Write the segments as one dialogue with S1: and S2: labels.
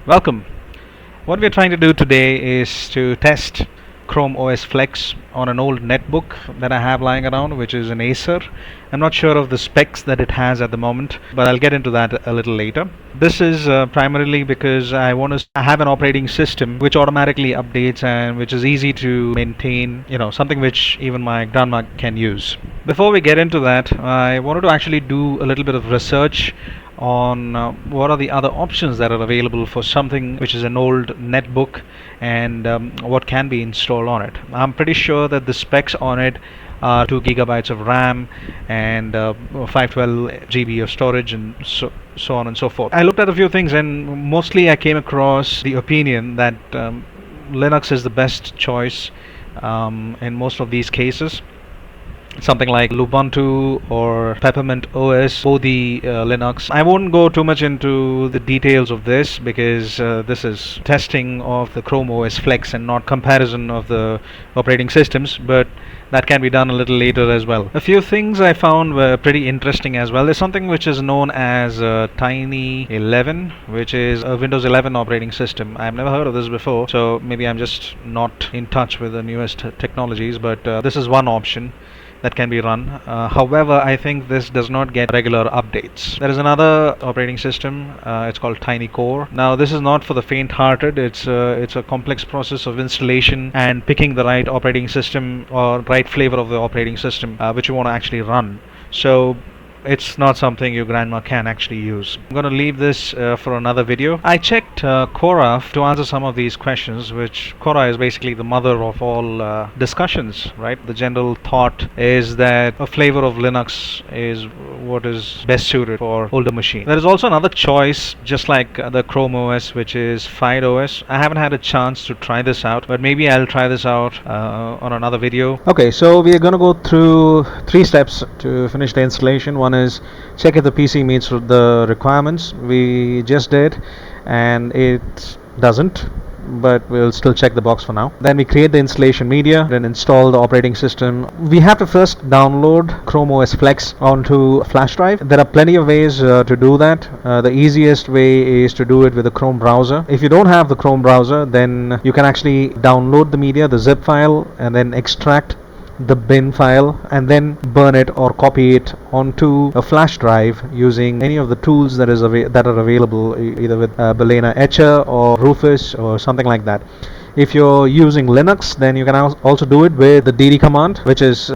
S1: Welcome. What we're trying to do today is to test Chrome OS Flex on an old netbook that I have lying around, which is an Acer. I'm not sure of the specs that it has at the moment, but I'll get into that a little later. This is primarily because I want to have an operating system which automatically updates and which is easy to maintain, something which even my grandma can use. Before we get into that, I wanted to actually do a little bit of research on what are the other options that are available for something which is an old netbook and what can be installed on it. I'm pretty sure that the specs on it are 2 gigabytes of RAM and 512 GB of storage and so on and so forth. I looked at a few things and mostly I came across the opinion that Linux is the best choice in most of these cases. Something like Ubuntu or Peppermint OS or the Linux. I won't go too much into the details of this because this is testing of the Chrome OS Flex and not comparison of the operating systems, but that can be done a little later as well. A few things I found were pretty interesting as well. There's something which is known as Tiny 11, which is a Windows 11 operating system. I've never heard of this before, so maybe I'm just not in touch with the newest technologies, but this is one option that can be run. However, I think this does not get regular updates. There is another operating system. It's called Tiny Core. Now, this is not for the faint-hearted. It's a complex process of installation and picking the right operating system or right flavor of the operating system which you want to actually run. So it's not something your grandma can actually use. I'm going to leave this for another video. I checked Quora to answer some of these questions, which Quora is basically the mother of all discussions, right? The general thought is that a flavor of Linux is what is best suited for older machines. There is also another choice, just like the Chrome OS, which is Fide OS. I haven't had a chance to try this out, but maybe I'll try this out on another video. Okay, so we are going to go through 3 steps to finish the installation. One is check if the PC meets the requirements. We just did, and it doesn't, but we'll still check the box for now. Then we create the installation media, then install the operating system. We have to first download Chrome OS Flex onto a flash drive. There are plenty of ways to do that. The easiest way is to do it with the Chrome browser. If you don't have the Chrome browser, then you can actually download the media, the zip file, and then extract the bin file and then burn it or copy it onto a flash drive using any of the tools that are available, either with Balena Etcher or Rufus or something like that. If you're using Linux, then you can also do it with the dd command, which is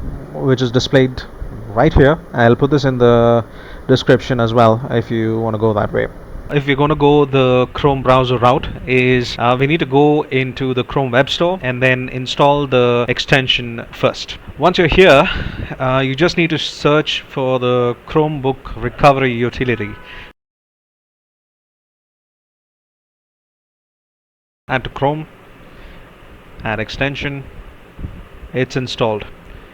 S1: displayed right here. I'll put this in the description as well if you want to go that way. If we're going to go the Chrome browser route, is we need to go into the Chrome Web Store and then install the extension first. Once you're here, you just need to search for the Chromebook recovery utility. Add to Chrome, add extension. It's installed.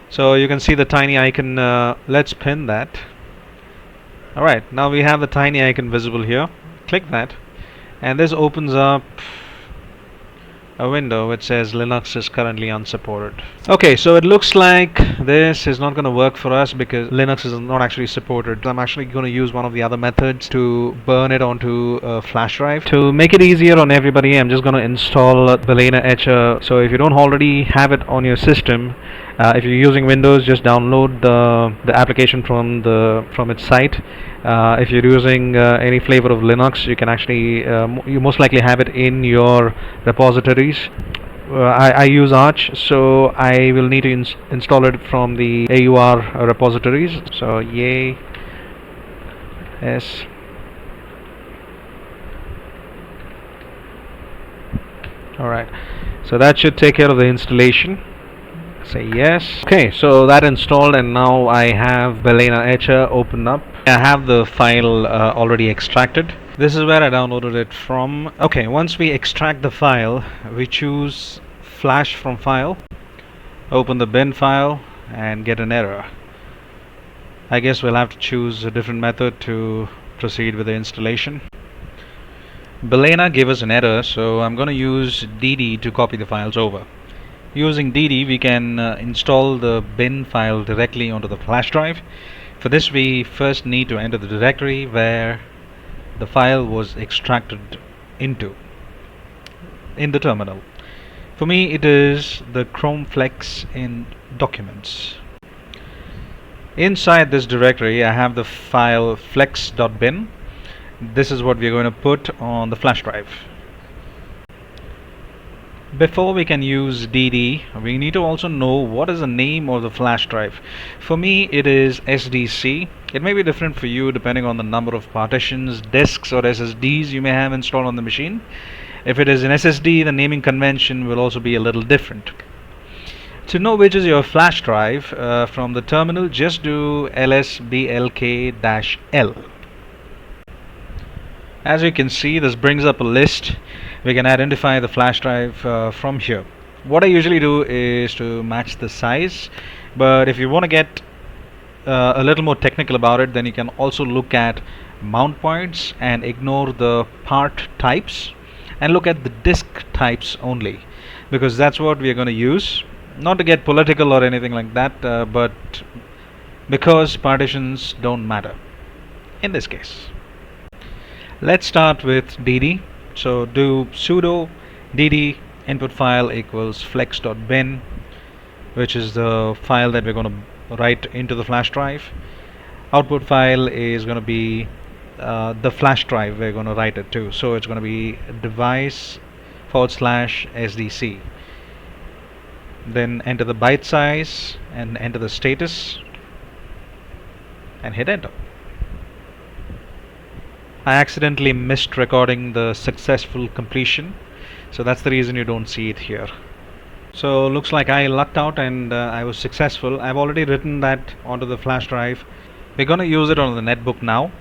S1: So you can see the tiny icon. Let's pin that. Alright, now we have the tiny icon visible here. Click that, and this opens up a window which says Linux is currently unsupported. Okay, so it looks like this is not going to work for us because Linux is not actually supported. I'm actually going to use one of the other methods to burn it onto a flash drive. To make it easier on everybody, I'm just going to install Balena Etcher. So if you don't already have it on your system, if you're using Windows, just download the application from its site. If you're using any flavor of Linux, you can actually you most likely have it in your repositories. I use Arch, so I will need to install it from the AUR repositories. So yay s. Alright, so that should take care of the installation. Say yes. Okay, so that installed, and now I have Balena Etcher opened up. I have the file already extracted. This is where I downloaded it from. Okay, once we extract the file, we choose Flash from File, open the bin file, and get an error. I guess we'll have to choose a different method to proceed with the installation. Balena gave us an error, so I'm going to use dd to copy the files over. Using dd, we can install the bin file directly onto the flash drive. For this, we first need to enter the directory where the file was extracted into in the terminal. For me, it is the Chrome Flex in Documents. Inside this directory, I have the file flex.bin. This is what we're going to put on the flash drive. Before we can use DD, we need to also know what is the name of the flash drive. For me, it is SDC. It may be different for you depending on the number of partitions, disks or SSDs you may have installed on the machine. If it is an SSD, the naming convention will also be a little different. To know which is your flash drive, from the terminal, just do lsblk-l. As you can see, this brings up a list. We can identify the flash drive from here. What I usually do is to match the size, but if you want to get a little more technical about it, then you can also look at mount points and ignore the part types and look at the disk types only, because that's what we are going to use. Not to get political or anything like that, but because partitions don't matter in this case. Let's start with DD. So do sudo dd input file equals flex.bin, which is the file that we're going to write into the flash drive. Output file is going to be the flash drive we're going to write it to. So it's going to be device/SDC. Then enter the byte size and enter the status and hit enter. I accidentally missed recording the successful completion, so that's the reason you don't see it here. So looks like I lucked out and I was successful. I've already written that onto the flash drive. We're going to use it on the netbook now.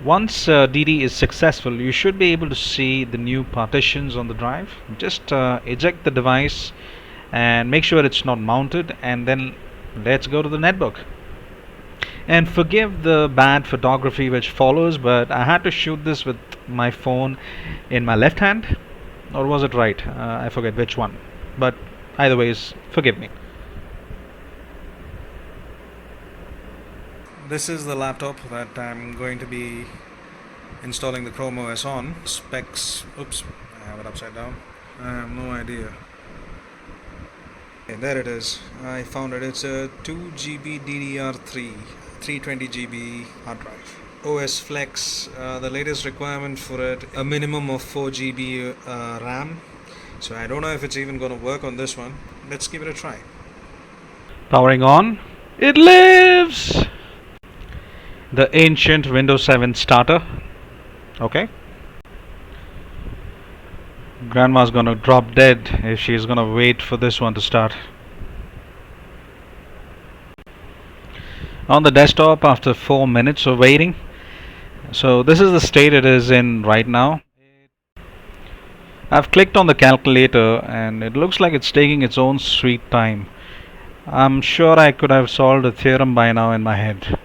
S1: Once DD is successful, you should be able to see the new partitions on the drive. Just eject the device and make sure it's not mounted, and then let's go to the netbook. And forgive the bad photography which follows, but I had to shoot this with my phone in my left hand, or was it right? I forget which one, but either ways, forgive me. This is the laptop that I'm going to be installing the Chrome OS on. Specs, oops, I have it upside down. I have no idea. Okay, there it is. I found it. It's a 2 GB DDR3, 320 GB hard drive. OS Flex, the latest requirement for it, a minimum of 4 GB RAM. So I don't know if it's even going to work on this one. Let's give it a try. Powering on. It lives! The ancient Windows 7 starter. Okay. Grandma's gonna drop dead if she's gonna wait for this one to start. On the desktop after 4 minutes of waiting. So this is the state it is in right now. I've clicked on the calculator and it looks like it's taking its own sweet time. I'm sure I could have solved a theorem by now in my head.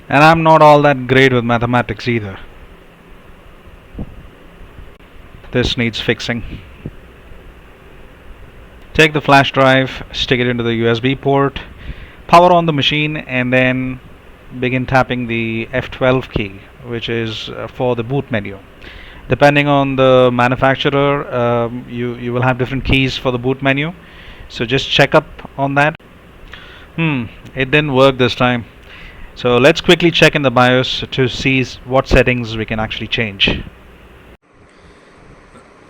S1: And I'm not all that great with mathematics either. This needs fixing. Take the flash drive, stick it into the USB port, power on the machine, and then begin tapping the F12 key, which is for the boot menu. Depending on the manufacturer, you will have different keys for the boot menu. So just check up on that. It didn't work this time. So let's quickly check in the BIOS to see what settings we can actually change.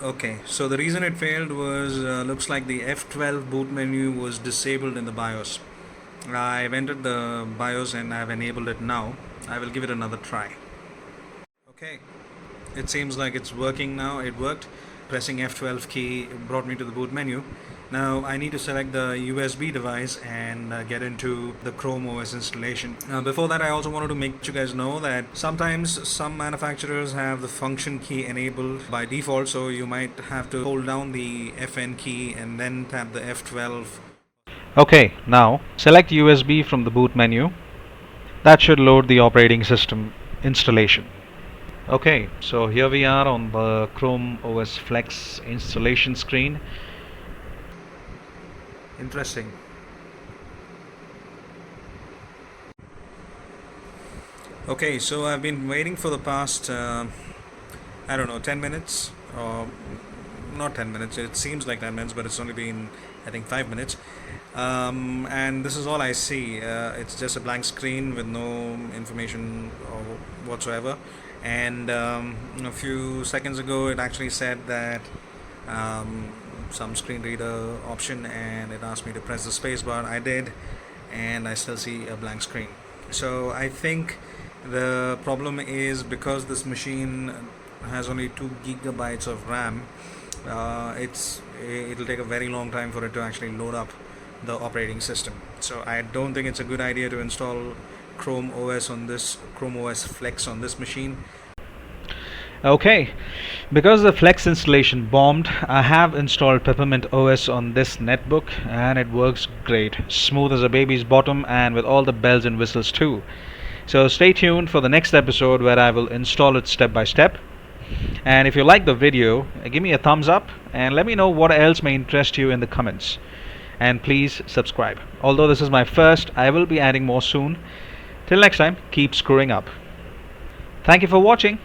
S1: Okay, so the reason it failed was looks like the F12 boot menu was disabled in the BIOS. I've entered the BIOS and I've enabled it now. I will give it another try. Okay, it seems like it's working now. It worked. Pressing F12 key brought me to the boot menu. Now I need to select the USB device and get into the Chrome OS installation. Before that, I also wanted to make you guys know that sometimes some manufacturers have the function key enabled by default, so you might have to hold down the FN key and then tap the F12. Okay, now select USB from the boot menu. That should load the operating system installation. Okay, so here we are on the Chrome OS Flex installation screen. Interesting. Okay, so I've been waiting for the past I don't know, 10 minutes, or not 10 minutes, it seems like 10 minutes, but it's only been, I think, 5 minutes. And this is all I see. It's just a blank screen with no information or whatsoever. And a few seconds ago, it actually said that um, some screen reader option, and it asked me to press the space bar. I did, and I still see a blank screen. So I think the problem is because this machine has only 2 gigabytes of RAM. It'll take a very long time for it to actually load up the operating system. So I don't think it's a good idea to install Chrome OS Flex on this machine. Okay, because the Flex installation bombed, I have installed Peppermint OS on this netbook, and it works great. Smooth as a baby's bottom and with all the bells and whistles too. So stay tuned for the next episode where I will install it step by step. And if you like the video, give me a thumbs up and let me know what else may interest you in the comments. And please subscribe. Although this is my first, I will be adding more soon. Till next time, keep screwing up. Thank you for watching.